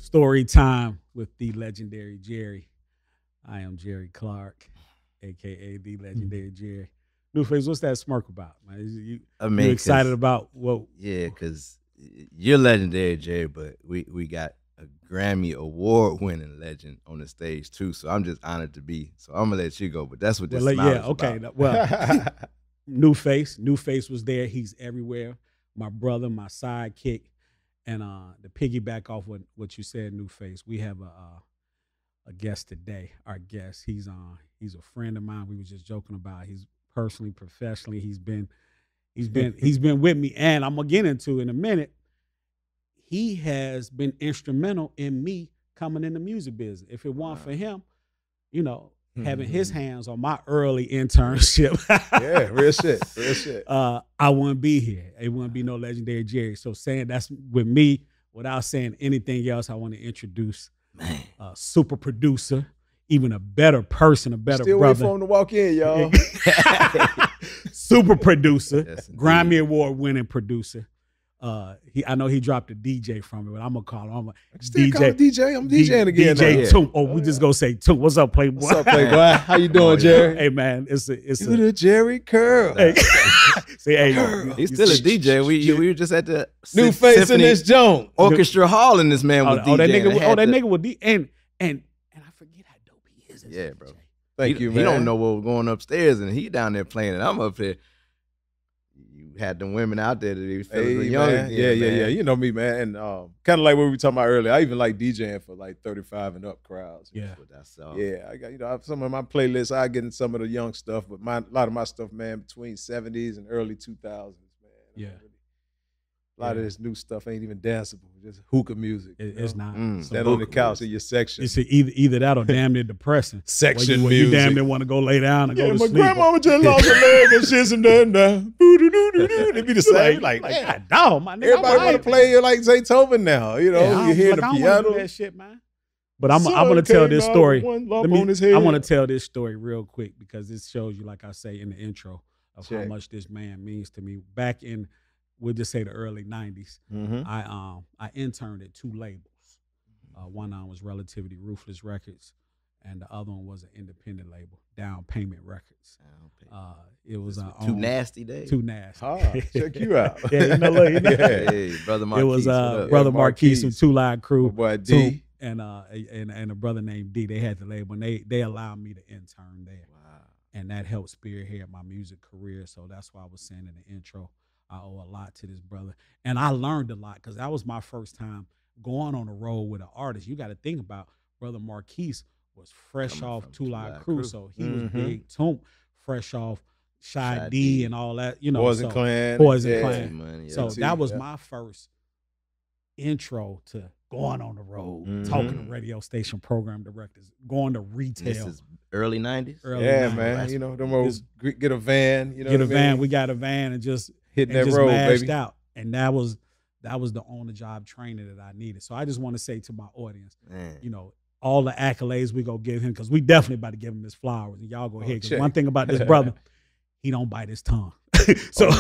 Story time with the legendary Jerry. I am Jerry Clark, aka the legendary Jerry. Newface, what's that smirk about, man? I mean, You excited about what? Yeah, because you're legendary, Jerry, but we got a Grammy award winning legend on the stage too. So I'm just honored to be. So I'm gonna let you go. But that's what this smile is okay. about. Well, Newface was there. He's everywhere. My brother, my sidekick, and to piggyback off what you said, Newface, we have a guest today. Our guest, he's a friend of mine. We were just joking about. He's personally, professionally, he's been with me, and I'm gonna get into in a minute. He has been instrumental in me coming in the music business. If it weren't for him, having his hands on my early internship, yeah, real shit. I wouldn't be here. It wouldn't be no legendary Jerry. So saying that's with me, without saying anything else, I want to introduce a super producer, even a better person, a better Still brother. Still wait for him to walk in, y'all. Super producer, Grammy Award winning producer. I know he dropped a DJ from it, but I'm gonna call him. I'm DJ. I'm DJing again. DJ Toomp. Oh, we just gonna say Toomp. What's up, Playboy? What's up, Playboy? How you doing, Jerry? Hey, man, it's the Jerry Curl. Hey. See, hey, he's still a DJ. We were just at the New face in this joint. Orchestra Hall, and this man was DJ. That nigga was and I forget how dope he is. Yeah, bro. Thank you, man. He don't know what was going upstairs, and he down there playing, and I'm up here. You had them women out there that he was feeling young. Yeah. You know me, man. And kind of like what we were talking about earlier. I even like DJing for like 35 and up crowds. Yeah, I got some of my playlists. I get in some of the young stuff, but a lot of my stuff, man, between 70s and early 2000s, man. Yeah. A lot of this new stuff ain't even danceable. Just hookah music. It's not. Stand on the couch in your section. It's either that or damn near depressing. Section music. You damn near want to go lay down and go to sleep. My grandmama just lost her leg and shit's and done. They be the same. Like God, dog, my nigga. Everybody want to play like Zaytoven now. You know, you hear the piano. That shit, man. But I'm going to tell this story. I want to tell this story real quick because this shows you, like I say in the intro, of how much this man means to me. Back in, we'll just say the early 90s, I interned at 2 labels. One was Relativity Ruthless Records, and the other one was an independent label, Down Payment Records. It was Too Nasty Days. Too Nasty. Check you out. Yeah, look. Hey, Brother Marquise. It was Brother Marquise from Two Line Crew. My boy D. And a brother named D. They had the label, and they allowed me to intern there. Wow. And that helped spearhead my music career. So that's why I was saying in the intro, I owe a lot to this brother. And I learned a lot because that was my first time going on the road with an artist. You got to think about Brother Marquise was fresh off Two Line Crew. So he was big. Toomp, fresh off Shy D and all that. You know, Poison Clan. Money, so that was my first intro to going on the road, talking to radio station program directors, going to retail. This is early 90s? Early 90s. Man. You know, them old, get a van. You know get a van. We got a van and just hitting that road, baby. Out. And that was the on-the-job training that I needed. So I just want to say to my audience, you know, all the accolades we go give him, because we definitely about to give him his flowers. And y'all go ahead. Because one thing about this brother, he don't bite his tongue. So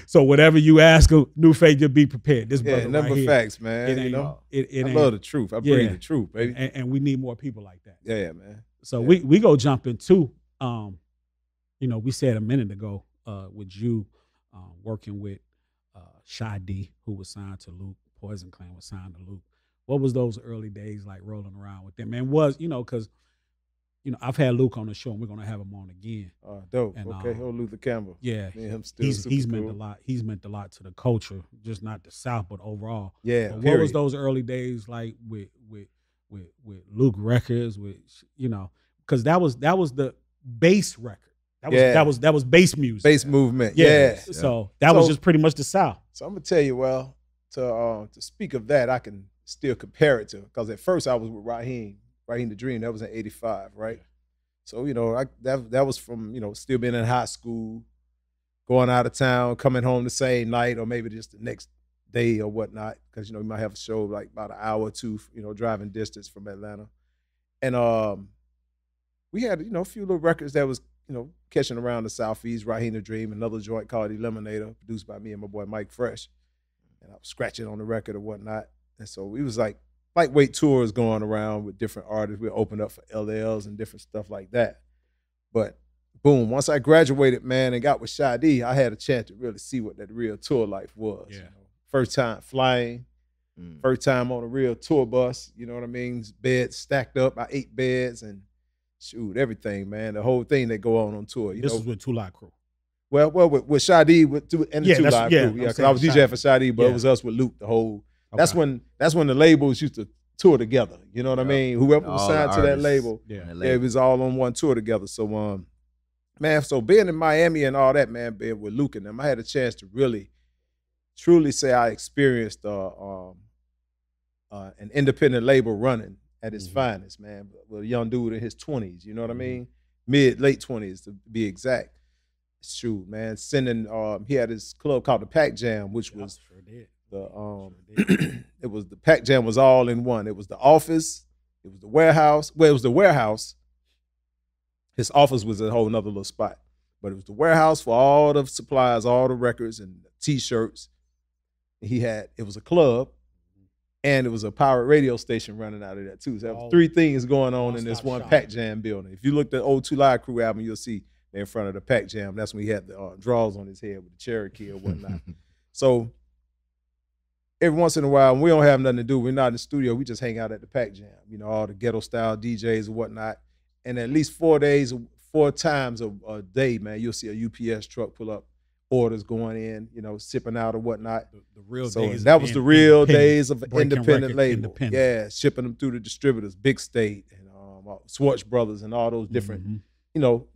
so whatever you ask him, Newface, just be prepared. This brother number right facts, man. It I ain't, love the truth. I breathe the truth, baby. And we need more people like that. Yeah, man. So we go jump into, you know, we said a minute ago with you working with Shy D, who was signed to Luke. Poison Clan was signed to Luke. What was those early days like rolling around with them? And because I've had Luke on the show, and we're gonna have him on again. Dope. And, okay, Luther Campbell. Yeah, me and him still he's meant a lot. He's meant a lot to the culture, just not the South, but overall. Yeah. But what was those early days like with Luke Records? Because that was the bass record. That was bass music. Bass movement. Yeah. So that was just pretty much the South. So I'm gonna tell you, to speak of that, I can still compare it to, because at first I was with Raheem the Dream. That was in '85, right? So that was from still being in high school, going out of town, coming home the same night, or maybe just the next day or whatnot, because you might have a show like about an hour or two, driving distance from Atlanta, and we had a few little records that was catching around the Southeast. Raheem the Dream, another joint called Eliminator, produced by me and my boy Mike Fresh, and I was scratching on the record or whatnot, and so we was like lightweight tours going around with different artists. We opened up for LLs and different stuff like that. But boom, once I graduated, man, and got with Sade, I had a chance to really see what that real tour life was. Yeah. You know? First time flying, first time on a real tour bus, you know what I mean? Beds stacked up, about 8 beds, and shoot, everything, man. The whole thing that go on tour. This is with Two Live Crew. Well, with Sade and the Two Live Crew. Yeah, because I was DJing for Sade, but it was us with Luke, the whole. That's when the labels used to tour together. You know what I mean? Whoever was signed to that label, it was all on one tour together. So man, so being in Miami and all that, man, being with Luke and them, I had a chance to really, truly say I experienced an independent label running at its finest, man. With a young dude in his 20s, you know what I mean? Late 20s to be exact. Shoot, man, he had his club called the Pac Jam, which was it was the Pac Jam was all in one. It was the office, it was the warehouse. Well, it was the warehouse. His office was a whole nother little spot. But it was the warehouse for all the supplies, all the records and T-shirts. It was a club, and it was a pirate radio station running out of that too. So there was 3 things going on in this one Pac Jam building. If you look at the old Two Live Crew album, you'll see they're in front of the Pac Jam. That's when he had the draws on his head with the Cherokee or whatnot. So every once in a while, when we don't have nothing to do, we're not in the studio, we just hang out at the Pac Jam. You know, all the ghetto style DJs and whatnot. And at least 4 times a day, man, you'll see a UPS truck pull up, orders going in, you know, sipping out or whatnot. The real so days. That was the real days of independent label. Independent. Yeah, shipping them through the distributors, Big State and Schwartz Brothers and all those different, you know,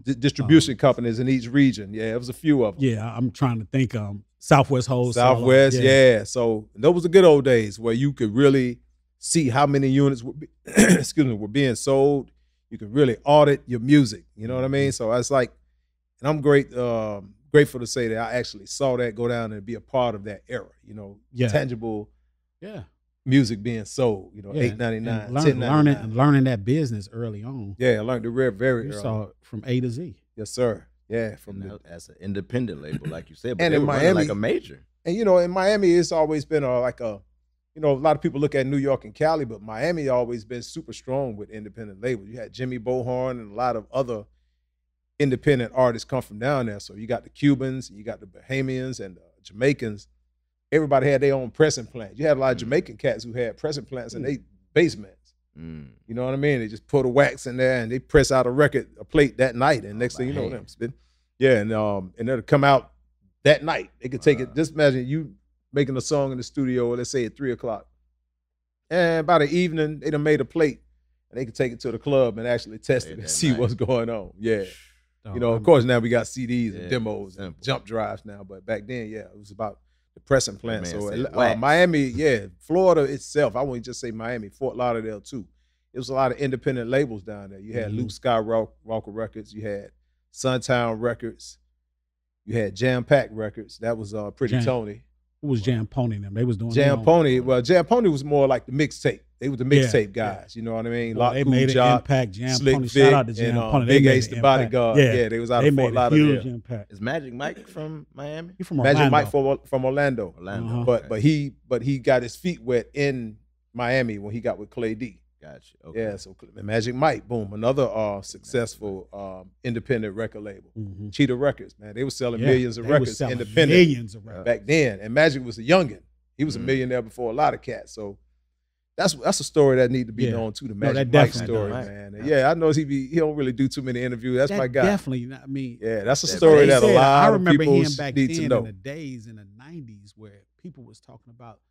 distribution companies in each region. Yeah, it was a few of them. Yeah, I'm trying to think. Southwest Wholesale. Southwest, yeah. So those was the good old days where you could really see how many units were were being sold. You could really audit your music. You know what I mean? So it's like, and I'm grateful to say that I actually saw that go down and be a part of that era. You know, tangible. Yeah. Music being sold, you know, $8.99, $10.99. Learning that business early on. Yeah, I learned it very early. Saw it from A to Z. Yes, sir. Yeah, as an independent label, like you said, but and they in were Miami, like a major. And you know, in Miami, it's always been a lot of people look at New York and Cali, but Miami always been super strong with independent labels. You had Jimmy Bohorn and a lot of other independent artists come from down there. So you got the Cubans, you got the Bahamians and the Jamaicans. Everybody had their own pressing plant. You had a lot of Jamaican cats who had pressing plants in their basements. You know what I mean? They just put a wax in there and they press out a plate that night. And next thing you know, them spin. Yeah, and it'll come out that night. They could take it. Just imagine you making a song in the studio, let's say at 3 o'clock. And by the evening, they done made a plate and they could take it to the club and actually test it and see what's going on. Yeah. You know, of course, now we got CDs and demos and jump drives now. But back then, yeah, it was about the pressing plant. So Miami, Florida itself, I wouldn't just say Miami, Fort Lauderdale too. It was a lot of independent labels down there. You had Luke Skywalker Records, you had Suntown Records, you had Jam Pack Records. That was Pretty Tony. Who was Jam Pony and them? They was doing Jam Pony. Well, Jam Pony was more like the mixtape. They were the mixtape guys. You know what I mean? Well, they made an impact. Jam Pony. Shout out to Jam Pony. Big Ace the Bodyguard. Yeah, they was out of Fort Lauderdale. Is Magic Mike from Miami? He from Orlando. Magic Mike from Orlando. Okay. But he got his feet wet in Miami when he got with Clay D. Gotcha. Okay. Yeah, so Magic Mike, boom, another successful independent record label. Cheetah Records, man, they were selling millions of records independent. Millions of records back then, and Magic was a youngin'. He was a millionaire before a lot of cats. So that's a story that need to be known too. The Magic Mike story, man. And I know he don't really do too many interviews. That's my guy. Definitely, I mean, that's a story that a lot of people need to know. I remember him back then in the days in the '90s where people was talking about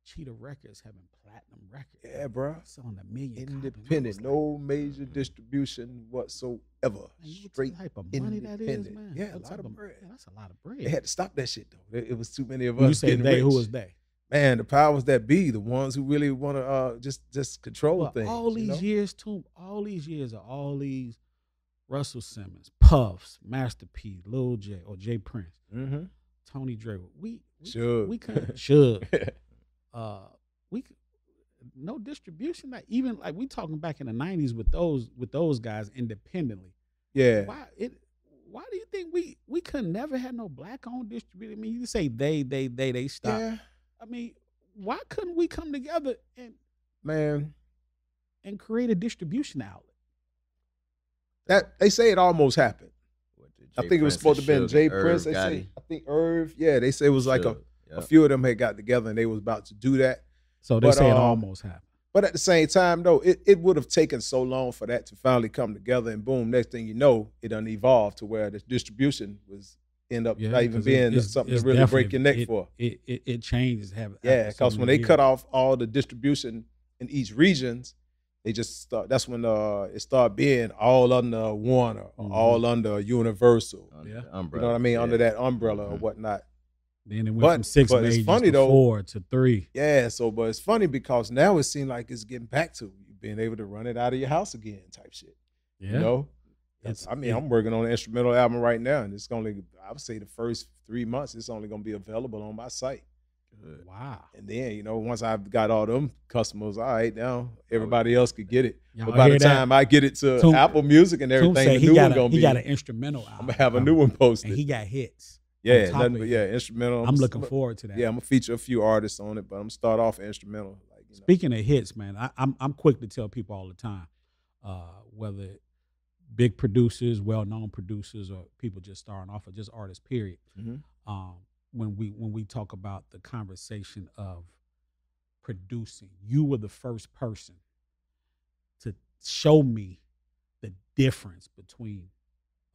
Cheetah Records having platinum records. Yeah, bro. Selling $1 million. Independent, no major distribution whatsoever. Straight type of money that is, man. Yeah, a lot of bread. Man, that's a lot of bread. They had to stop that shit though. It was too many of when us. You say they? Rich. Who was they? Man, the powers that be, the ones who really want to just control things. All these years, Toomp, all these years of all these Russell Simmons, Puffs, Master P, Lil J, or J Prince, Tony Dre. We couldn't no distribution. Like even like we talking back in the '90s with those guys independently. Yeah. Why do you think we could never had no black owned distributor? I mean, you say they stopped. Yeah. I mean, why couldn't we come together and Man, and create a distribution outlet. that they say it almost happened. I think it was supposed to have been Jay Irv, Prince. They say, I think Irv. Yeah, they say it was like a few of them had got together and they was about to do that. So they say it almost happened. But at the same time, though, it would have taken so long for that to finally come together, and boom, next thing you know, it done evolved to where the distribution was end up not even being something to really break your neck for. It changes. Yeah, because when they cut off all the distribution in each regions, they just start. That's when it started being all under Warner, or all under Universal. Umbrella. You know what I mean? Under that umbrella or whatnot. Then it went from 6 majors to 4 to 3. Yeah, but it's funny because now it seems like it's getting back to being able to run it out of your house again type shit. Yeah. You know? I'm working on an instrumental album right now, and it's only, I would say the first 3 months, it's only going to be available on my site. Good. Wow. And then, once I've got all them customers, all right, now everybody else could get it. But by the time I get it to Toomp, Apple Music and everything, the new one going to be. He got an instrumental album. I'm going to have a new one posted. And he got hits. Yeah, nothing but instrumental. I'm looking forward to that. Yeah, I'm gonna feature a few artists on it, but I'm gonna start off instrumental. Speaking of hits, man, I'm quick to tell people all the time, whether big producers, well-known producers, or people just starting off, or just artists, period. Mm-hmm. When we talk about the conversation of producing, you were the first person to show me the difference between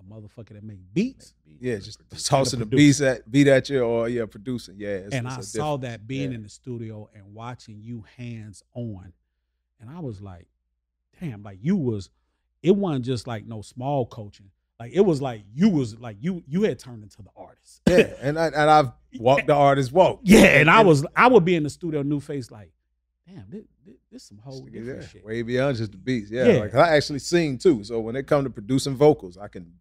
a motherfucker that make beats. Yeah, just tossing the beat at you, or producing. Yeah, and I saw that being in the studio and watching you hands on, and I was like, damn, like it wasn't just like no small coaching. Like it was like you had turned into the artist. Yeah, and I've walked the artist walk. Yeah, and I would be in the studio, new face, like, damn, this some whole different shit. Way beyond just the beats. Yeah, like I actually sing too. So when it comes to producing vocals, I can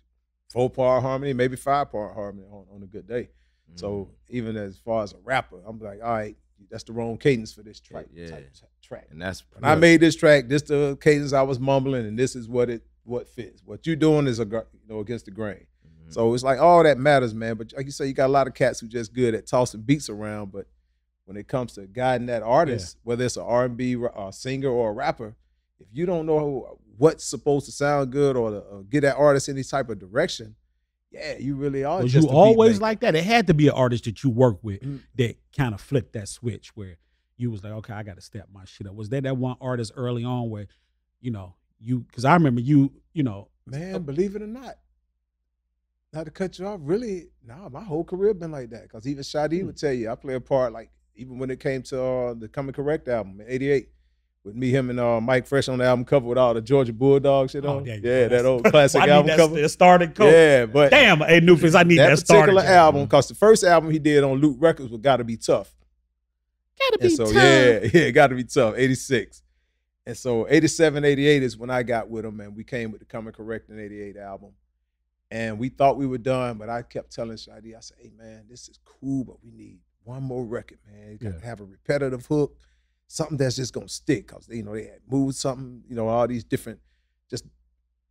4-part harmony, maybe 5-part harmony on a good day. Mm-hmm. So even as far as a rapper, I'm like, all right, that's the wrong cadence for this track. Track. And that's when I made this track, this the cadence I was mumbling, and this is what fits. What you doing is against the grain. Mm-hmm. So it's like all that matters, man. But like you say, you got a lot of cats who just good at tossing beats around, but when it comes to guiding that artist, whether it's an R&B singer or a rapper, if you don't know what's supposed to sound good or get that artist in any type of direction, you really are. Was you always like that? It had to be an artist that you work with that kind of flipped that switch where you was like, okay, I got to step my shit up. Was there that one artist early on where, because I remember man, believe it or not, not to cut you off, really, my whole career been like that. Because even Shadi would tell you, I play a part, like, even when it came to the Come and Correct album in '88. With me, him, and Mike Fresh on the album cover with all the Georgia Bulldog shit on. Yeah, that old classic album cover. The starting cover. Yeah, but damn, hey, Newfies, I need that particular album, because the first album he did on Loot Records was Gotta Be Tough. Gotta Be Tough, 86. And so 87, 88 is when I got with him, and we came with the Come and Correct in '88 album. And we thought we were done, but I kept telling Shadi, I said, hey, man, this is cool, but we need one more record, man. You got to have a repetitive hook. Something that's just gonna stick, because they had moved something, all these different just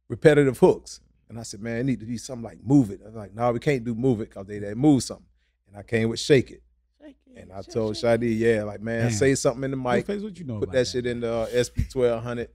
repetitive hooks. And I said, man, it need to be something like Move It. I was like, no, we can't do Move It because they moved something. And I came with Shake It. And I told Shadi, like, man, say something in the mic. What you know put that shit in the SP 1200.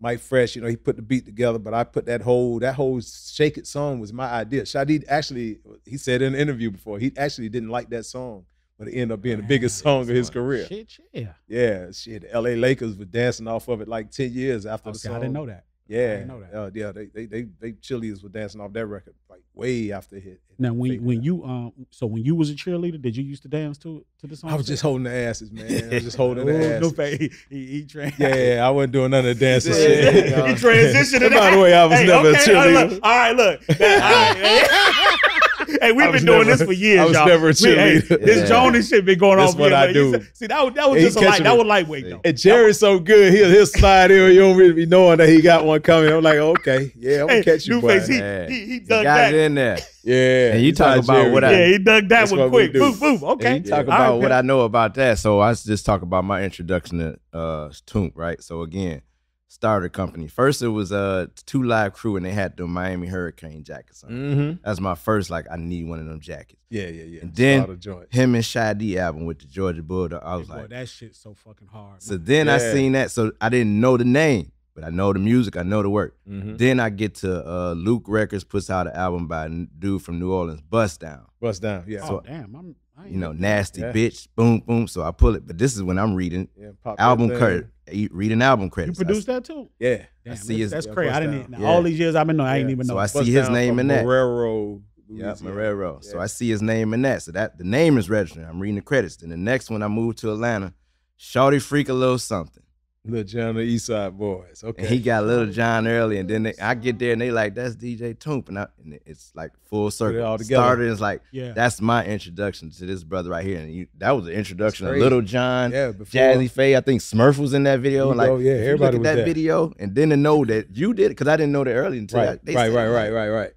Mike Fresh, he put the beat together, but I put that whole Shake It song was my idea. Shadi actually, he said in an interview before, he actually didn't like that song. But it ended up being the biggest song of his career. Yeah, the LA Lakers were dancing off of it like 10 years after the song. I didn't know that. Yeah, I didn't know that. They Chili's were dancing off that record like way after it hit. Now, when you was a cheerleader, did you used to dance to the song? I was just holding the asses, man. I was just holding the asses. He Yeah, I wasn't doing none of the dancing shit. He transitioned. By the way, I was never a cheerleader. All right, look. Hey, we've been doing this for years, y'all. I was never a cheerleader. This Jonas shit been going on. That's what I do. See, that was just that was lightweight though. And Jerry's so good, he'll slide in. You don't really be knowing that he got one coming. I'm like, okay, I'm gonna catch you, boy. He dug that in there. Yeah, and you talk about what he dug that one quick. Boom, boom. Okay, and you talk about what I know about that. So I just talk about my introduction to Toomp, right? So again, started a company. First, it was 2 Live Crew, and they had the Miami Hurricane jackets on. That's my first, like, I need one of them jackets. Yeah. And then him and Shy D album with the Georgia Bulldog, I was boy, like, that shit's so fucking hard. So then I seen that, so I didn't know the name, but I know the music, I know the work. Then I get to Luke Records puts out an album by a dude from New Orleans, Bust Down. Bust Down, yeah. Oh, damn. You know, nasty bitch, boom, boom. So I pull it, but this is when I'm reading album credit, reading album credits. You produced that too? Yeah. Damn, I see that's crazy. I didn't. All these years I've been knowing, I ain't even know. So I see his name in that. Marrero. Yeah, Marrero. So I see his name in that. So that the name is registered. I'm reading the credits. Then the next one I moved to Atlanta, Shorty Freak a Little Something. Little John, the East Side Boys. Okay. And he got Little John early, and then I get there and they like, that's DJ Toomp, and it's like full circle. all together. Started as like, that's my introduction to this brother right here, and that was the introduction of Little John, Jazzy Faye. I think Smurf was in that video, and like, everybody look at that video, and then to know that you did it, because I didn't know that early until they said, right.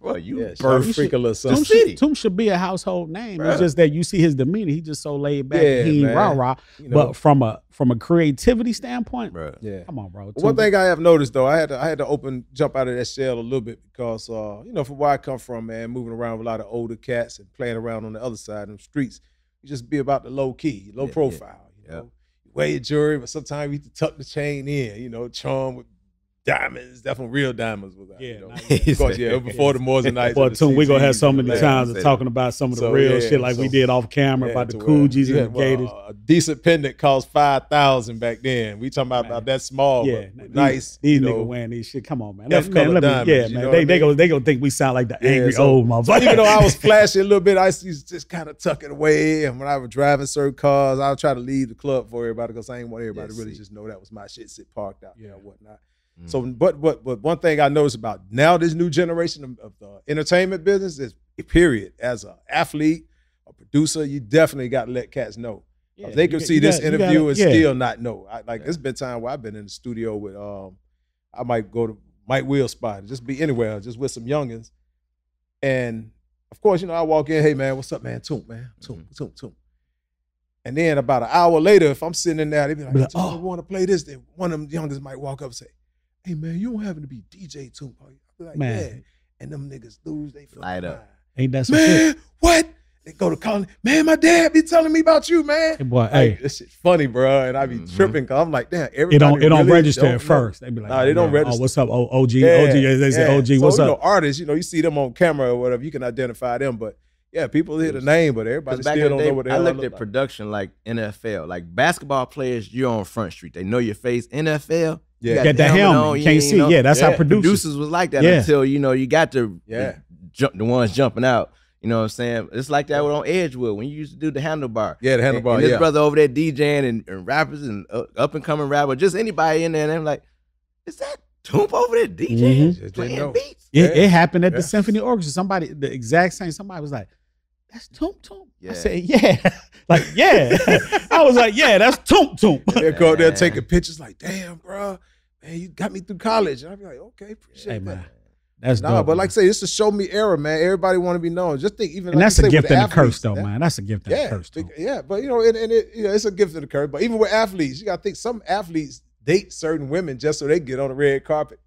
Bro, you birth freak a little something. Toomp should be a household name. Bruh. It's just that you see his demeanor. He just so laid back. He ain't rah-rah. You know, but from a creativity standpoint, come on, bro. One thing I have noticed though, I had to jump out of that shell a little bit because you know, from where I come from, man, moving around with a lot of older cats and playing around on the other side of the streets, you just be about the low key, low profile. You know, you wear your jewelry, but sometimes you have to tuck the chain in. You know, charm with diamonds, definitely real diamonds was that. You know? Of course, before the Moors and Nights. Boy, Toomp, we're going to have so many times of talking about some of the real shit like we did off camera about the Coogis and the Gators. A decent pendant cost $5,000 back then. We talking about that small, but nice. These niggas wearing these shit. Come on, man. They gonna think we sound like the angry old motherfucker. Even though I was flashy a little bit, I used to just kind of tuck it away. And when I was driving certain cars, I would try to leave the club for everybody because I didn't want everybody to really just know that was my shit, sit parked out there and whatnot. So, but one thing I noticed about now this new generation of the entertainment business is, period, as an athlete, a producer, you definitely got to let cats know. They can see this interview and still not know. It's been time where I've been in the studio with, I might go to Mike Will's spot, just be anywhere, just with some youngins. And of course, you know, I walk in, hey man, what's up, man? Toomp, man. Toomp. And then about an hour later, if I'm sitting in there, they be like, I want to play this. Then one of them youngins might walk up and say, hey man, you don't happen to be DJ Toomp? I'll be like, yeah. And them niggas lose, they light up. Ain't that some man, shit? What? They go to calling, man, my dad be telling me about you, man. Hey, boy, this shit's funny, bro. And I be tripping because I'm like, damn, everybody it don't register at first. They be like, nah, they don't register. Oh, what's up, OG? They say, OG, so, what's up? You know, artists, you know, you see them on camera or whatever, you can identify them, but people hear the name, but everybody still don't know what they are. I looked at production like NFL, like basketball players, you're on Front Street. They know your face. NFL, you got the helmet. You can't see. Yeah, that's how producers was like that until, you know, you got to the ones jumping out. You know what I'm saying? It's like that on Edgewood when you used to do the handlebar. Yeah, the handlebar, and this brother over there DJing and rappers and up-and-coming rappers, just anybody in there, and I'm like, is that Toomp over there DJing, playing beats? It happened at the Symphony Orchestra. Somebody, the exact same, somebody was like, that's Toomp. Yeah. I said, I was like, that's Toomp. They'll go up there taking pictures like, damn, bro, man, you got me through college. And I'll be like, okay, appreciate that. Man. That's dope, but like I say, it's a show me era, man. Everybody want to be known. Just think, even and like that's a gift and a curse, though, man. That's a gift and a curse, too. Yeah, but you know, it's a gift and a curse. But even with athletes, you got to think some athletes date certain women just so they get on the red carpet.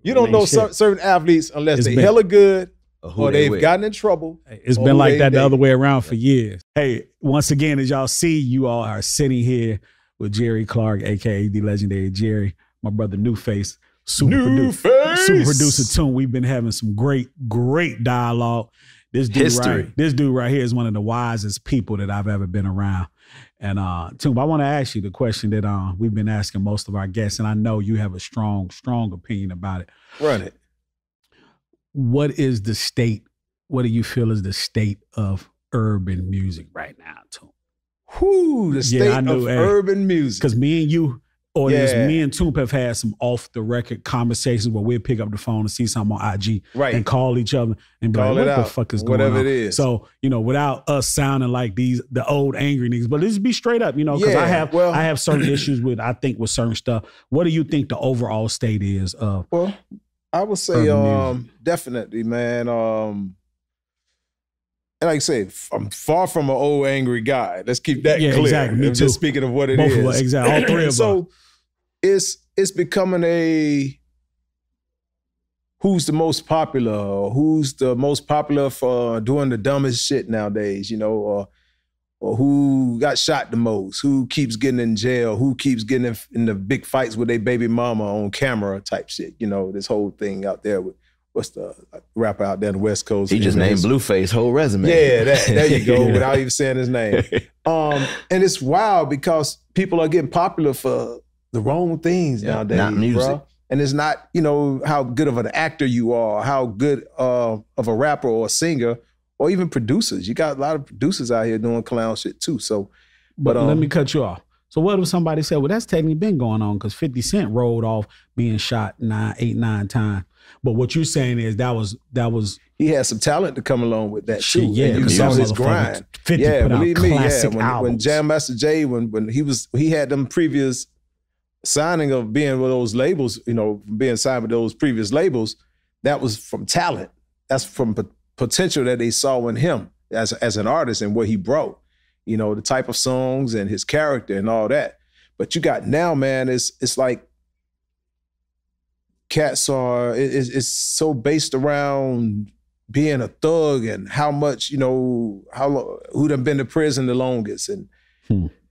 You don't know certain athletes unless they hella good or they've gotten in trouble. It's been like that the other way around for years. Hey, once again, as y'all see, you all are sitting here with Jerry Clark, aka the legendary Jerry, my brother New Face. Super producer Toomp. We've been having some great dialogue. This dude right here is one of the wisest people that I've ever been around. And Toomp, I want to ask you the question that we've been asking most of our guests, and I know you have a strong opinion about it. Run it. What do you feel is the state of urban music right now, Toomp? The state of urban music. Because me and you, me and Toomp have had some off the record conversations where we'll pick up the phone and see something on IG and call each other and be like, what the fuck is going on? Whatever it is. So, you know, without us sounding like the old angry niggas, but let's be straight up, you know, because I have certain issues with certain stuff. What do you think the overall state is of? Well, I would say definitely, man. And like I say, I'm far from an old angry guy. Let's keep that clear. Exactly. Me too. Just speaking of what it is. Exactly. All three of us. So it's it's becoming a who's the most popular, or who's the most popular for doing the dumbest shit nowadays, you know, or who got shot the most, who keeps getting in jail, who keeps getting in the big fights with their baby mama on camera type shit. You know, this whole thing out there with, what's the rapper out there on the West Coast? He just named Blueface whole resume. Yeah, there you go, without even saying his name. And it's wild because people are getting popular for the wrong things nowadays, not music. bro. And it's not, you know, how good of an actor you are, how good of a rapper or a singer, or even producers. You got a lot of producers out here doing clown shit too. So, but let me cut you off. So what if somebody said, well, that's technically been going on because 50 Cent rolled off being shot 8, 9 times. But what you're saying is that was he had some talent to come along with that too. Yeah, and you saw his grind. 50 yeah, put believe out me. classic Yeah, when Jam Master Jay, when he had them previous signing of being with those labels, you know, being signed with those previous labels, that was from talent. That's from potential that they saw in him as an artist and what he brought, you know, the type of songs and his character and all that. But you got now, man, it's like cats are, it's so based around being a thug and how much, you know, who done been to prison the longest and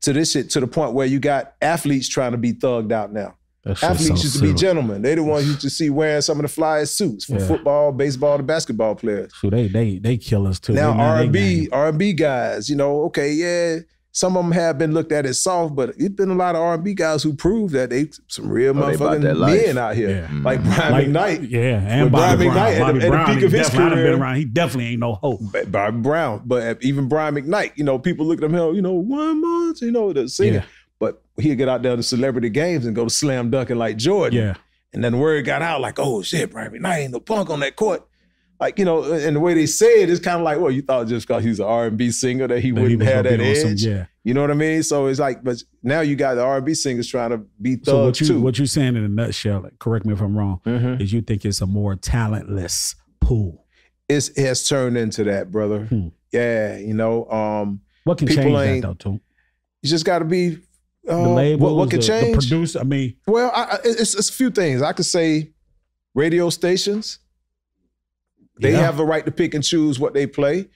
to this shit, to the point where you got athletes trying to be thugged out now. Athletes used to be gentlemen. They the ones you used to see wearing some of the flyest suits from football, baseball, to basketball players. So they kill us too. Now R&B guys, you know, okay, yeah, some of them have been looked at as soft, but it's been a lot of R&B guys who proved that they some real motherfucking men out here. Yeah. Like Brian McKnight. Yeah, and Bobby McKnight Brown. at the peak of his career. Been around. He definitely ain't no hope. Bobby Brown. But even Brian McKnight, you know, people look at him, you know, 1 month, you know, the singer. Yeah. But he'd get out there to celebrity games and go to slam dunking like Jordan. Yeah. And then the word got out like, oh shit, Brian McKnight ain't no punk on that court. Like, you know, and the way they say it, it's kind of like, well, you thought just because he's an R&B singer that he wouldn't have that edge. You know what I mean? So it's like, but now you got the R&B singers trying to be thugs too. What you're saying in a nutshell, correct me if I'm wrong, is you think it's a more talentless pool. It has turned into that, brother. Yeah, you know. What can change that though, Toomp? You just got to be, the labels, what can change? The producer, I mean. Well, it's a few things. I could say radio stations. They have the right to pick and choose what they play.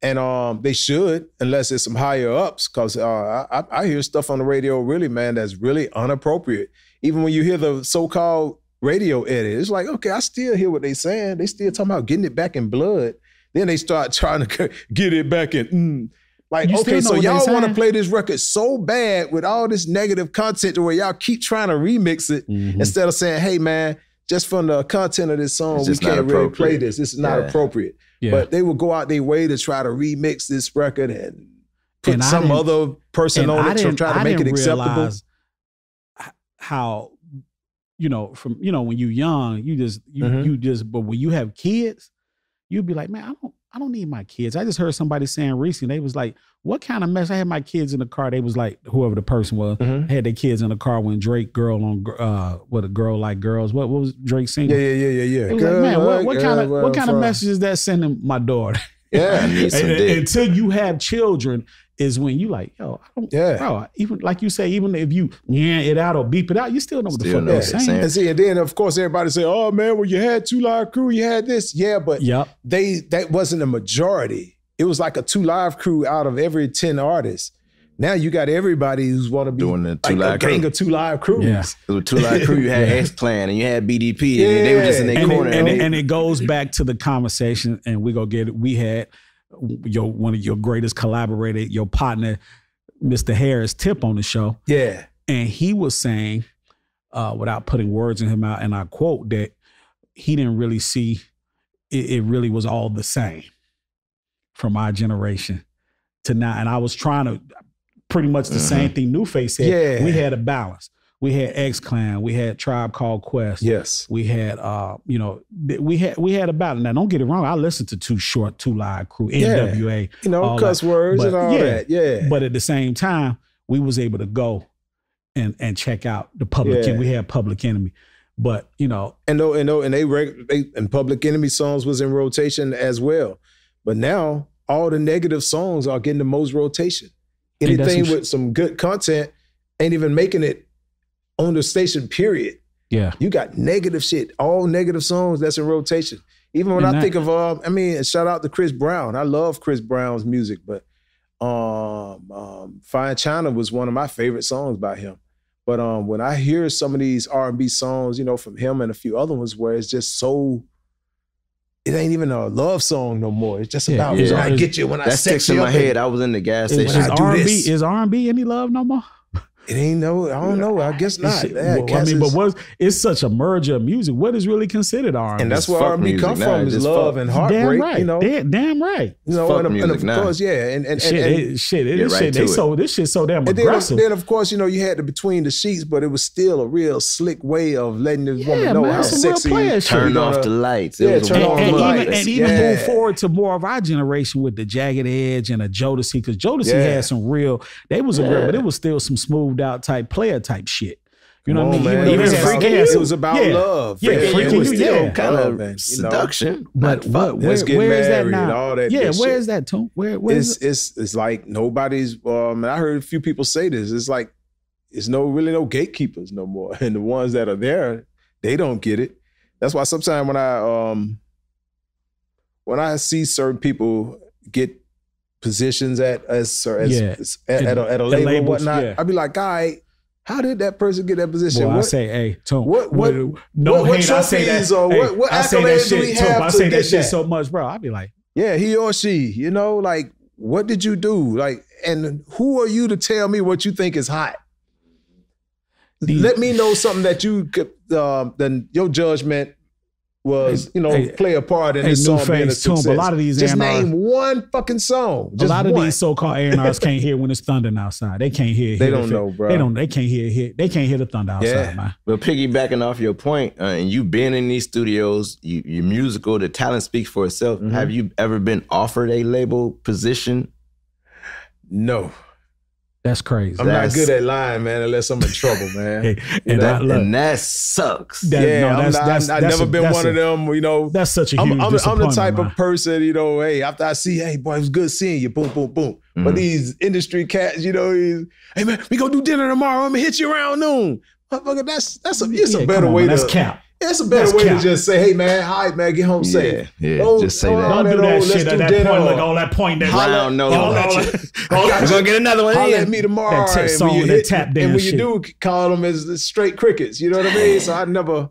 And they should, unless it's some higher ups, because I hear stuff on the radio really, man, that's really inappropriate. Even when you hear the so-called radio edit, it's like, okay, I still hear what they saying. They still talking about getting it back in blood. Then they start trying to get it back in, Like, okay, so y'all want to play this record so bad with all this negative content to where y'all keep trying to remix it instead of saying, hey, man, just from the content of this song, we can't really play this. This is not appropriate. Yeah. But they will go out their way to try to remix this record and put some other person on it to try to make it acceptable. How, from, when you're young, you just, but when you have kids, you'd be like, man, I don't need my kids. I just heard somebody saying recently, they was like, what kind of mess? I had my kids in the car. They was like, whoever the person was, had their kids in the car when Drake Girl on, what, A Girl Like Girls. What was Drake singing? Yeah. It was like, man, what kind of message is that sending my daughter? Yeah. Until you have children is when you like, yo, bro, even like you say, even if you it out or beep it out, you still know what the fuck they're saying. And then of course everybody say, oh man, well you had 2 Live Crew, you had this. Yeah, but that wasn't a majority. It was like a 2 Live Crew out of every 10 artists. Now you got everybody who's want to be doing the 2 like Live a gang of 2 Live Crews. Yeah. With 2 Live Crew, you had X-Clan and you had BDP and they were just in their corner. And it goes back to the conversation, and we go get it. We had one of your greatest collaborator, your partner, Mr. Harris Tip on the show. Yeah. And he was saying, without putting words in his mouth, and I quote, that he didn't really see it really was all the same from our generation to now. And I was trying to pretty much the same thing Newface said. Yeah. We had a balance. We had X-Clan. We had Tribe Called Quest. Yes. We had, we had a balance. Now, don't get it wrong. I listened to 2 Live Crew, NWA. Cuss words and all that. Yeah. But at the same time, we was able to go and check out the Public Enemy. We had Public Enemy. But, and Public Enemy songs was in rotation as well. But now, all the negative songs are getting the most rotation. Anything with some good content ain't even making it on the station, period. Yeah. You got negative shit, all negative songs that's in rotation. Even when I think of, shout out to Chris Brown. I love Chris Brown's music, but Fine China was one of my favorite songs by him. But when I hear some of these R&B songs, you know, from him and a few other ones where it's just so, it ain't even a love song no more. It's just about when I get you, when I sex you. That sticks in my head. I was in the gas station. Is R&B any love no more? It ain't I don't know. I guess not. It's such a merger of music. What is really considered R&B? And that's where R&B come from, is love and heartbreak. Damn right. You know, damn right. You know, and of course, yeah. This shit so damn aggressive. Then of course, you know, you had the Between the Sheets, but it was still a real slick way of letting this woman know how sexy you are. Turn off the lights. Turn off the lights. And even move forward to more of our generation with the Jagged Edge and a Jodeci, because Jodeci had some real, they was aggressive, but it was still some smoothed out type player type shit. You know what I mean? Even it was about love. Yeah, it was still kind of seduction. But where is that now? All that where is that, Toomp? Where it's like nobody's. I heard a few people say this. It's like it's really no gatekeepers no more, and the ones that are there, they don't get it. That's why sometimes when I see certain people get positions at a label and whatnot, I'd be like, guy, how did that person get that position? Well, I say, hey, Toomp, what trophies or what accolades do we have? I say that shit so much, bro. I'd be like, yeah, he or she, you know, like, what did you do? Like, and who are you to tell me what you think is hot? Let me know something that you could, then your judgment was, play a part in this song being a success. A lot of these just name one fucking song. A lot of these so-called A&Rs can't hear when it's thundering outside. They can't hear. They don't know, bro. They can't hear. They can't hear the thunder outside, man. But piggybacking off your point, and you been in these studios, you're musical. The talent speaks for itself. Mm-hmm. Have you ever been offered a label position? No. That's crazy. I'm not good at lying, man, unless I'm in trouble, man. and that sucks. I've never been one of them, you know. That's such a huge disappointment. I'm the type of person, you know, hey, after I see, hey, boy, it was good seeing you, boom, boom, boom. Mm-hmm. But these industry cats, you know, hey, man, we gonna do dinner tomorrow. I'm gonna hit you around noon. Motherfucker, it's a better way to. That's cap. It's a better way to just say, hey, man, all right, man, get home safe. Yeah, just say that. Don't do that shit at that point. Look, all that point that round nose. We're going to get another one Holler at me tomorrow. That song, that tap dance. And when you do call them as straight crickets, you know what I mean? So I never,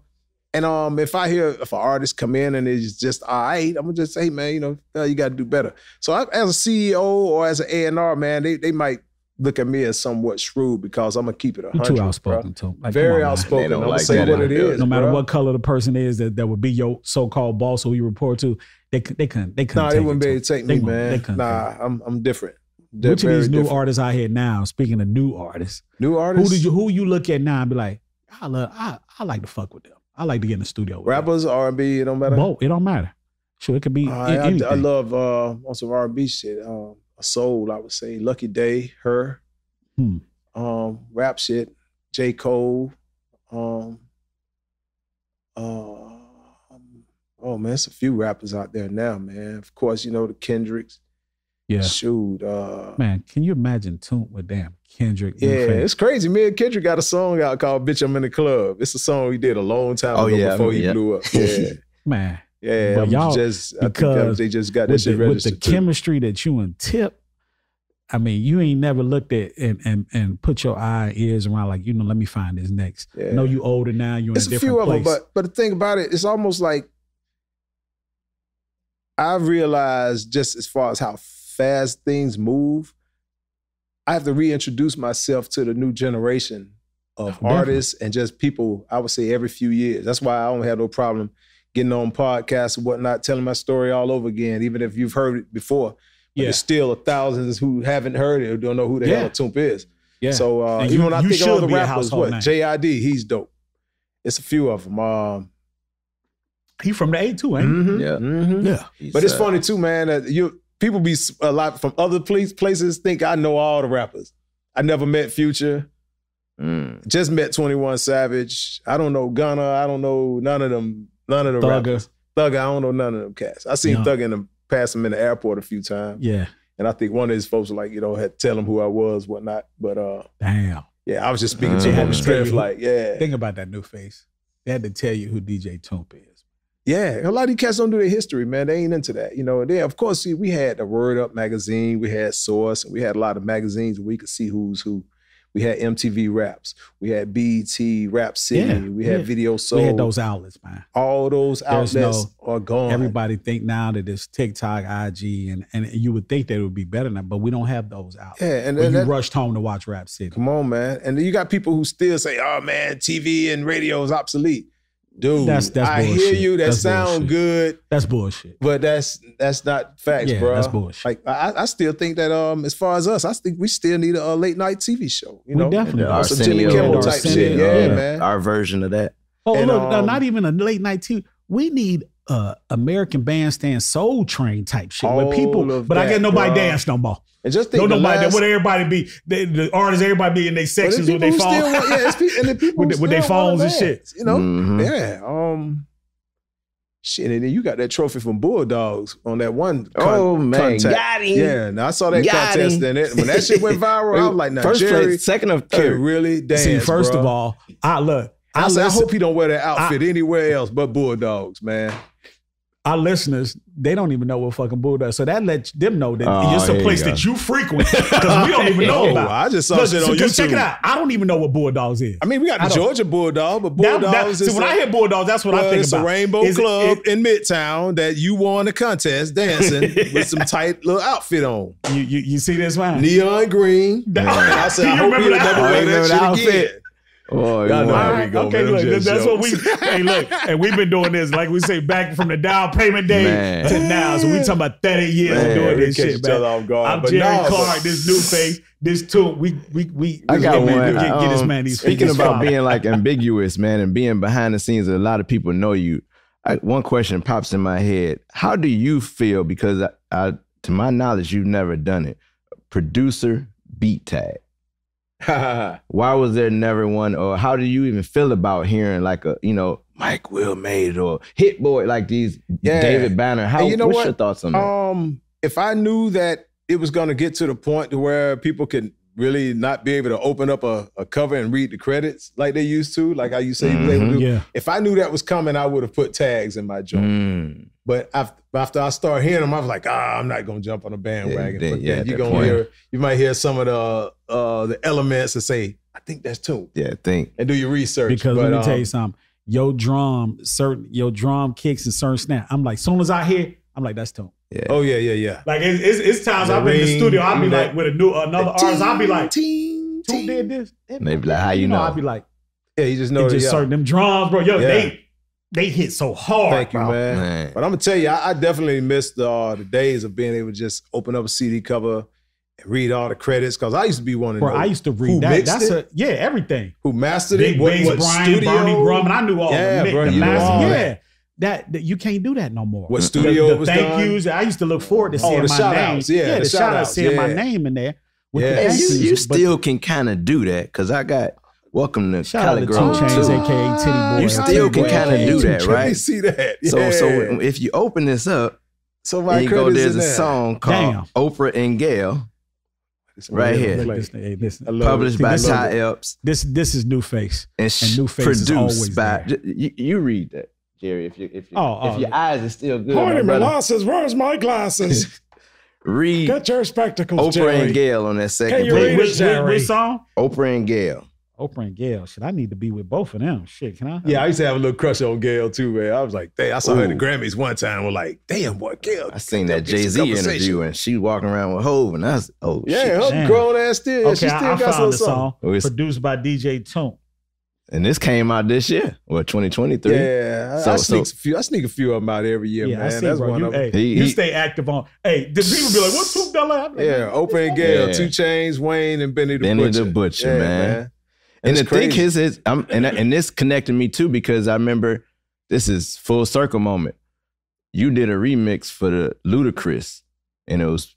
and if an artist come in and it's just all right, I'm going to just say, hey, man, you know, you got to do better. So as a CEO or as an A&R, man, they might look at me as somewhat shrewd because I'm gonna keep it 100. Too outspoken, too. Like, very outspoken. I'm gonna say what it is. No matter what color the person is that would be your so-called boss who you report to, they couldn't. Nah, they wouldn't be able to take me, man. Nah, I'm different. Which of these new artists out here now? Speaking of new artists, who you look at now and be like, I like to fuck with them. I like to get in the studio with rappers, them. R&B, it don't matter. Both, it don't matter. Sure, it could be anything. I love on some R&B shit. Soul, I would say. Lucky Day, Her. Rap shit. J. Cole. Oh man, it's a few rappers out there now, man. Of course, you know the Kendricks. Yeah. Shoot. Man, can you imagine Toomp with damn Kendrick? Yeah, it's crazy. Me and Kendrick got a song out called Bitch, I'm in the Club. It's a song we did a long time ago before he blew up. Yeah. Man. Yeah, but y'all, I think they just got this shit registered with the chemistry that you and Tip, I mean, you ain't never looked at and put your eye and ears around like, let me find this next. Yeah. I know you older now, you're in a different place. It's a few of them, but the thing about it, it's almost like I've realized just as far as how fast things move, I have to reintroduce myself to the new generation of artists and just people, I would say every few years. That's why I don't have no problem getting on podcasts and whatnot, telling my story all over again, even if you've heard it before. But there's still thousands who haven't heard it or don't know who the hell Toomp is. Yeah. So even when I think of all the rappers, J.I.D., he's dope. It's a few of them. He from the A too, ain't he? Mm-hmm. Yeah. Mm-hmm. Yeah. But it's funny too, man, that people be a lot from other places think I know all the rappers. I never met Future. Just met 21 Savage. I don't know Gunna. I don't know none of them rappers. Thugger, I don't know none of them cats. I seen Thugger pass him in the airport a few times. Yeah. And I think one of his folks like, had to tell him who I was, whatnot. But damn. Yeah, I was just speaking to him on the strength, like, yeah. Think about that New Face. They had to tell you who DJ Toomp is. Yeah, a lot of these cats don't do their history, man. They ain't into that. You know, they, of course, see, we had the Word Up magazine, we had Source, and we had a lot of magazines where we could see who's who. We had MTV Raps, we had BET, Rap City, we had Video Soul. We had those outlets, man. All those outlets are gone. Everybody think now that it's TikTok, IG, and you would think they would be better now, but we don't have those outlets. Yeah, and you rushed home to watch Rap City. Come on, man. And then you got people who still say, oh, man, TV and radio is obsolete. Dude, that's I bullshit. hear you. That sound good. That's bullshit. But that's not facts, bro. That's bullshit. Like I still think that as far as us, I think we still need a late night TV show. You know, we definitely some Jimmy Kimmel type shit. Yeah, man. Our version of that. Oh, and, look, not even a late night TV. We need American Bandstand Soul Train type shit where people, but I guess nobody dance no more. And just think, would everybody be the artists? Everybody be in their sections with their phones, with their phones and shit. You know, shit. And then you got that trophy from Bulldogs on that one. Got him. Yeah, now I saw that contest. Then when that shit went viral, I was like, "Now, first Jerry, place, second of Kerry, really dance." See, first of all, I hope he don't wear that outfit anywhere else but Bulldogs, man. Our listeners, they don't even know what fucking Bulldogs. So that lets them know that it's a place that you frequent because we don't even know about. I just saw shit on YouTube. Check it out. I don't even know what Bulldogs is. I mean, we got the Georgia Bulldog, but Bulldogs is. So when I hear Bulldogs, that's what I think about. It's a rainbow club in Midtown that you won a contest dancing with some tight little outfit on. You see this, man? Neon green. And I said, I hope you never wear that shit again. Oh, y'all know how we go. Okay, man. look, that's what we. Hey, look, and we've been doing this, like we say, back from the down payment day to now. So we talking about 30 years of doing this shit, man. I'm Jerry Clark, this New Face, this Toomp. We I got one. Get this man these. Speaking about being like ambiguous, man, and being behind the scenes, that a lot of people know you. One question pops in my head: how do you feel? Because to my knowledge, you've never done it. Producer beat tag. Why was there never one? Or how do you even feel about hearing like Mike Will made it or Hit Boy like these David Banner? What's your thoughts on that? If I knew that it was going to get to the point to where people could really not be able to open up a cover and read the credits like they used to, like how you say you able to do. If I knew that was coming, I would have put tags in my joint. But after I started hearing them, I was like, I'm not gonna jump on a bandwagon. You might hear some of the elements and say, I think that's Toomp. Yeah, think. And do your research. Because let me tell you something. Your drum kicks and certain snap. I'm like, soon as I hear, I'm like, that's Toomp. Yeah. Oh yeah. Like it's times I've been in the studio, I'll be like with another artist, I'll be like, Toomp did this. And they be like, how you know? I'll be like, yeah, you just know it. Just certain them drums, bro. They hit so hard. Thank you, man. But I'm gonna tell you, I definitely missed the days of being able to just open up a CD cover and read all the credits. Because I used to be one of them. I used to read that. That's everything. Who mastered it? Big Bass, Brian, Barney Grumman. I knew all the master. That you can't do that no more. What studio was thank yous. I used to look forward to seeing my name. The shout outs, seeing my name in there. And you still can kind of do that because I got. Welcome to Cali Girl Chains, aka Titty Boy. You still can kind of do that, right? See that? Yeah. So if you open this up, and you go, there's a song called Oprah and Gail, right here, published by Ty Epps. This is New Face, and New Face produced by. You read that, Jerry. If your eyes are still good. Horny molasses, where's my glasses? Read. Get your spectacles, Oprah Jerry. and Gail on that second page. Which song? Oprah and Gail. Oprah and Gail. Shit, I need to be with both of them. Shit, can I? Yeah, I used to have a little crush on Gail too, man. I was like, damn, I saw her at the Grammys one time. We're like, damn, boy, Gail. I seen that Jay-Z interview and she walking around with Hov and I was, shit. Her grown ass still. Okay, she still I got found some song produced by DJ Toomp. And this came out this year, 2023. Yeah, I sneak a few of them out every year, man. I see, that's bro. one of them. You stay active on. Hey, did people be like, "What's Toomp done?" Yeah, Oprah and Gail, 2 Chainz, Wayne, and Benny the Butcher, man. And the thing is, and this connected me too because I remember this is full circle moment. You did a remix for the Ludacris, and it was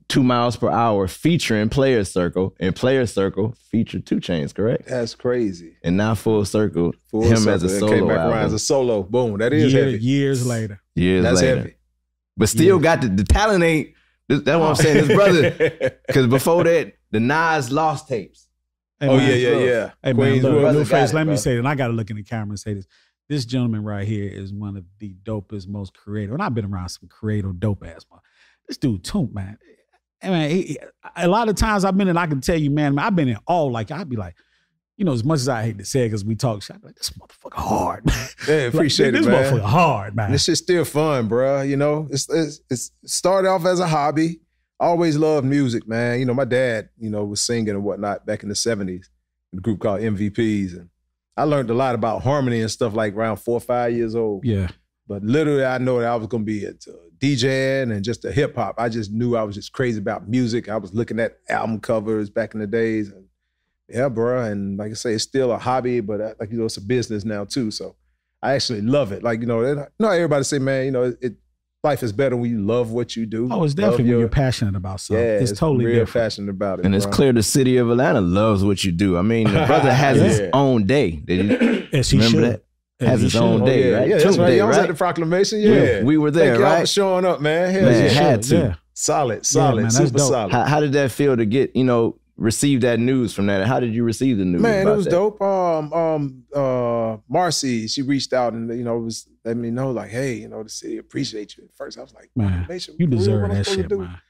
2 miles per hour featuring Player Circle, and Player Circle featured 2 Chainz, correct? That's crazy. And now Full Circle, him as a solo came back album. around as a solo. Boom, that is heavy. Years later. That's heavy. But still got the talent ain't, that's what I'm saying, his brother, because before that, the Nas Lost tapes. Hey, Oh man, yeah. Hey man, Queens look, Road. Brother Blueface, got it, let me bro. say that. And I got to look in the camera and say this. This gentleman right here is one of the dopest, most creative. And I've been around some creative, dope ass, man. This dude, Toomp, man. Hey, man, a lot of times I've been in, I can tell you, man, I've been in all, like, I'd be like, you know, as much as I hate to say it because we talk shit, I'd be like, this motherfucker hard, man. Yeah, appreciate this it, man. motherfucker hard, man. And this shit's still fun, bro. You know, it's started off as a hobby. I always loved music, man. You know, my dad, you know, was singing and whatnot back in the 70s in a group called MVPs. And I learned a lot about harmony and stuff like around 4 or 5 years old. Yeah. But literally, I know that I was going to be into DJing and just a hip hop. I just knew I was just crazy about music. I was looking at album covers back in the days. And yeah, bro. And like I say, it's still a hobby, but like, you know, it's a business now too. So I actually love it. Like, you know, not everybody say, man, you know, life is better when you love what you do. Oh, it's definitely when you're passionate about something. Yeah, it's totally real different. passionate about it. And it's bro. clear the city of Atlanta loves what you do. I mean, the brother has his own day. Did you As he remember should. that? As Has he his should. own Oh, day, yeah, right? yeah, that's Toomp right. Day, I was right? at the proclamation. Yeah, We were there, Thank y'all right? for showing up, man. Hell Man, yeah. had to. Yeah. Solid, man, that's super dope. solid. How did that feel to get, you know, receive that news from that? How did you receive the news? Man, about it was that? dope. Marcy, she reached out and, you know, was letting me know, like, hey, you know, the city appreciate you. At first, I was like, Man, Nation, you for real, deserve what I'm that supposed to shit, do? man.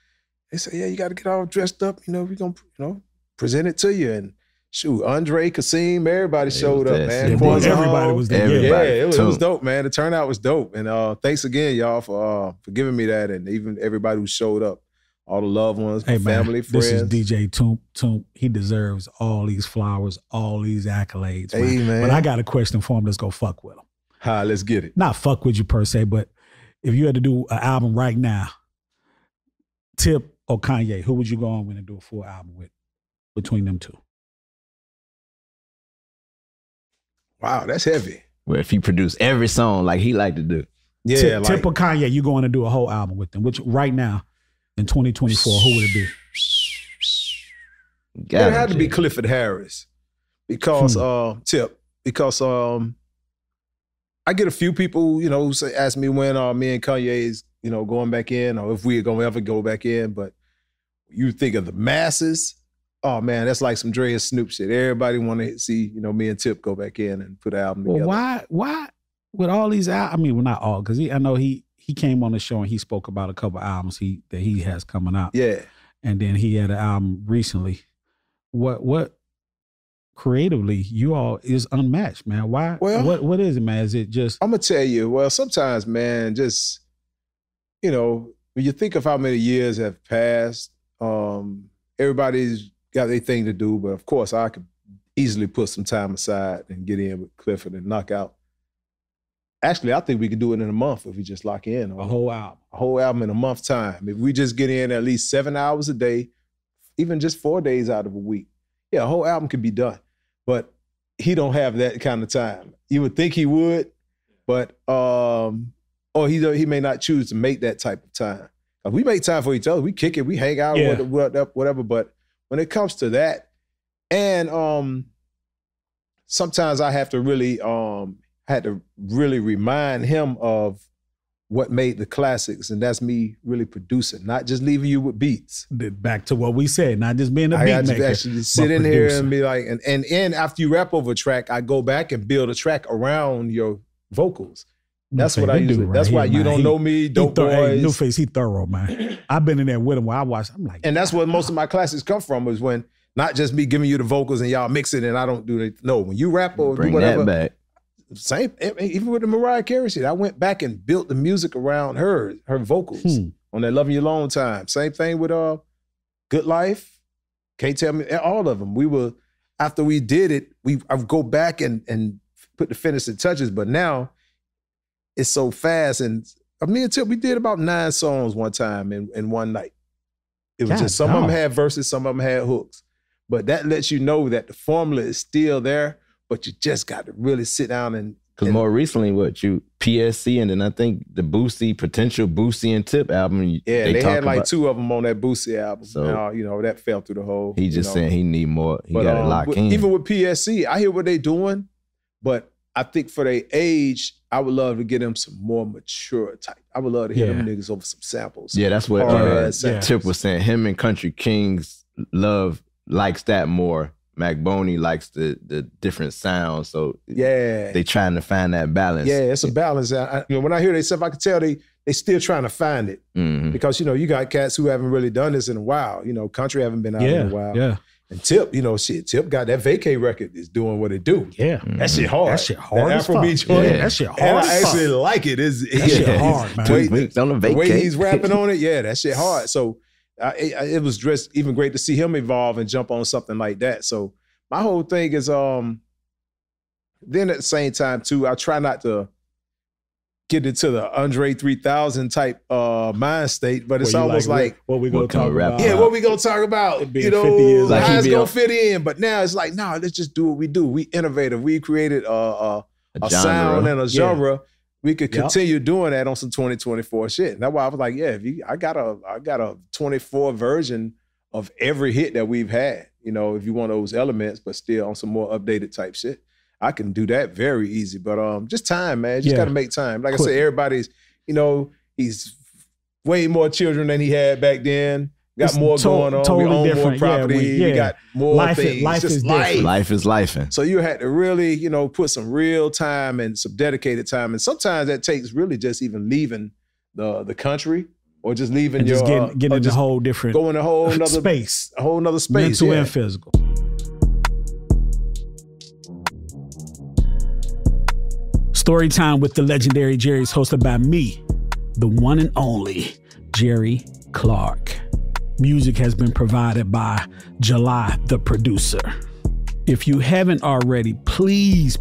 They said, yeah, you got to get all dressed up. You know, we're going to, you know, present it to you. And shoot, Andre, Kasim, everybody showed up, that man. shit. Kwanzaa Everybody Hall. was there. Everybody. Yeah, it was Toomp. dope, man. The turnout was dope. And thanks again, y'all, for giving me that. And even everybody who showed up, all the loved ones, my Hey, man, family, friends. this is DJ Toomp. Toomp, he deserves all these flowers, all these accolades, man. Hey, man. But I got a question for him. Let's go fuck with him. Hi, let's get it. Not fuck with you per se, but if you had to do an album right now, Tip or Kanye, who would you go on with and do a full album with between them two? Wow, that's heavy. Where if he produced every song like he liked to do. Yeah, Tip or Kanye, you going to do a whole album with them? Which right now in 2024, who would it be? Got it had him, to be Jay. Clifford Harris because Tip, because I get a few people, you know, who ask me when me and Kanye is, you know, going back in or if we're gonna ever go back in. But you think of the masses, oh man, that's like some Dre and Snoop shit. Everybody want to see, you know, me and Tip go back in and put an album together. Well, why with all these I mean, well, not all, because I know he came on the show and he spoke about a couple albums that he has coming out. Yeah. And then he had an album recently. What creatively you all is unmatched, man. Why? Well, what is it, man? Is it just I'm gonna tell you, well, sometimes, man, just, you know, when you think of how many years have passed, everybody's got their thing to do, but of course I could easily put some time aside and get in with Clifford and knock out. Actually, I think we could do it in a month if we just lock in. a whole album? A whole album in a month's time. If we just get in at least 7 hours a day, even just 4 days out of a week, yeah, a whole album could be done. But he don't have that kind of time. You would think he would, but or he may not choose to make that type of time. We make time for each other. We kick it. We hang out, Yeah. whatever. But when it comes to that, and sometimes I have to really remind him of what made the classics, and that's me really producing, not just leaving you with beats. Back to what we said, not just being a I beat got maker. to actually sit but in here producing. and be like, and after you rap over a track, I go back and build a track around your vocals. That's Newface, what I good usually. dude That's right why here, you man. don't He- know me, dope boys. Hey, Newface, he thorough, man. I've been in there with him where I watched. I'm like, And that's where most of my classes come from, is when not just me giving you the vocals and y'all mix it and I don't do it. No, when you rap or Bring do whatever, that back. same. Even with the Mariah Carey shit, I went back and built the music around her vocals on that "Loving You Long Time." Same thing with "Good Life." Can't tell me all of them. We were after we did it, I would go back and put the finishing touches. But now it's so fast, and me and Tip, we did about 9 songs one time in one night. It was God just some of them damn. had verses, some of them had hooks. But that lets you know that the formula is still there, but you just got to really sit down and Because more recently, PSC, and then I think the potential Boosie and Tip album. yeah, they talk had like about- 2 of them on that Boosie album. So- Now, you know, that fell through the hole. He just saying he need more. He But, got to lock in. Even with PSC, I hear what they doing, but I think for their age, I would love to get them some more mature type. I would love to hear them niggas over some samples. Yeah, that's what Hard-ass samples. Tip was saying. Him and Country Kings likes that more. Mac Boney likes the different sounds. So Yeah. they trying to find that balance. Yeah, it's a balance. When I hear they stuff, I can tell they still trying to find it. Mhm. Because, you got cats who haven't really done this in a while. Country haven't been out in a while. Yeah. And Tip, Tip got that vacay record is doing what it do. Yeah. That shit hard. That shit hard That as fuck. Afrobeat joint. Yeah, that shit hard And as I fuck. actually like it. That shit hard, man. 2 weeks on the The way vacay. he's rapping on it, yeah, that shit hard. So it was just even great to see him evolve and jump on something like that. So my whole thing is, then at the same time too, I try not to get into the Andre 3000 type mind state, but it's Where you almost like what we gonna what kind talk of rap- about? yeah, what we gonna talk about? It being 50 years Like how he it's be gonna on- fit in. But now it's like, no, let's just do what we do. We innovative. We created a genre. sound and a Yeah. genre. We could Yep. continue doing that on some 2024 shit. And that's why I was like, yeah, I got a 24 version of every hit that we've had. If you want those elements, but still on some more updated type shit, I can do that very easy. But just time, man. Just Yeah. got to make time. Like I Quick. said, everybody's, he's way more children than he had back then. Got It's more going on. totally we own different. more Yeah, property. We got more Life things. life Just is different. Life is lifing. So you had to really, put some real time and some dedicated time. And sometimes that takes really just even leaving the country or just leaving And your just getting or in a just whole different going a whole nother space. a whole nother space. Mental yeah. and physical. Storytime with the legendary Jerry is hosted by me, the one and only Jerry Clark. Music has been provided by July, the producer. If you haven't already, please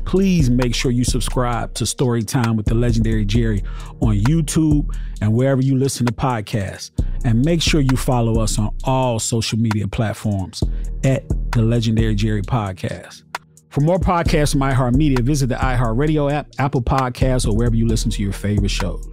make sure you subscribe to Storytime with the legendary Jerry on YouTube and wherever you listen to podcasts. And make sure you follow us on all social media platforms at the Legendary Jerry Podcast. For more podcasts from iHeartMedia, visit the iHeartRadio app, Apple Podcasts, or wherever you listen to your favorite shows.